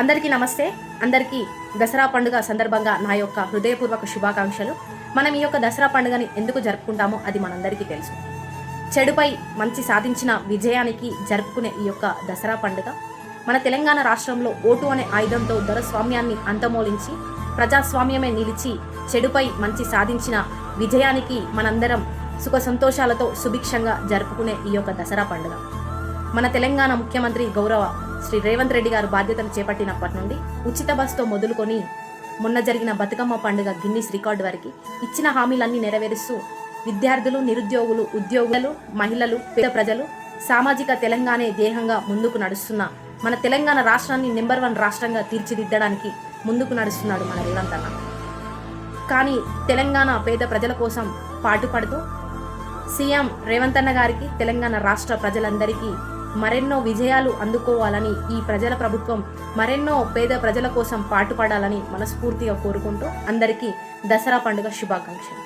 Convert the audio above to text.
అందరికీ నమస్తే. అందరికీ దసరా పండుగ సందర్భంగా నా యొక్క హృదయపూర్వక శుభాకాంక్షలు. మనం ఈ యొక్క దసరా పండుగని ఎందుకు జరుపుకుంటామో అది మనందరికీ తెలుసు. చెడుపై మంచి సాధించిన విజయానికి జరుపుకునే ఈ యొక్క దసరా పండుగ మన తెలంగాణ రాష్ట్రంలో ఓటు అనే ఆయుధంతో దొరస్వామ్యాన్ని అంతమోలించి ప్రజాస్వామ్యమే నిలిచి చెడుపై మంచి సాధించిన విజయానికి మనందరం సుఖ సంతోషాలతో సుభిక్షంగా జరుపుకునే ఈ యొక్క దసరా పండుగ మన తెలంగాణ ముఖ్యమంత్రి గౌరవ శ్రీ రేవంత్ రెడ్డి గారు బాధ్యతలు చేపట్టినప్పటి నుండి ఉచిత బస్తో మొదలుకొని మొన్న జరిగిన బతుకమ్మ పండుగ గిన్నిస్ రికార్డు వరకు ఇచ్చిన హామీలన్నీ నెరవేరుస్తూ విద్యార్థులు, నిరుద్యోగులు, ఉద్యోగులు, మహిళలు, పేద ప్రజలు సామాజిక తెలంగాణే ధ్యేయంగా ముందుకు నడుస్తున్న మన తెలంగాణ రాష్ట్రాన్ని నెంబర్ 1 రాష్ట్రంగా తీర్చిదిద్దడానికి ముందుకు నడుస్తున్నాడు మన రేవంత్ అన్న. కానీ తెలంగాణ పేద ప్రజల కోసం పాటుపడుతూ సీఎం రేవంత్ అన్న గారికి తెలంగాణ రాష్ట్ర ప్రజలందరికీ మరెన్నో విజయాలు అందుకోవాలని, ఈ ప్రజల ప్రభుత్వం మరెన్నో పేద ప్రజల కోసం పాటుపడాలని మనస్ఫూర్తిగా కోరుకుంటూ అందరికీ దసరా పండుగ శుభాకాంక్షలు.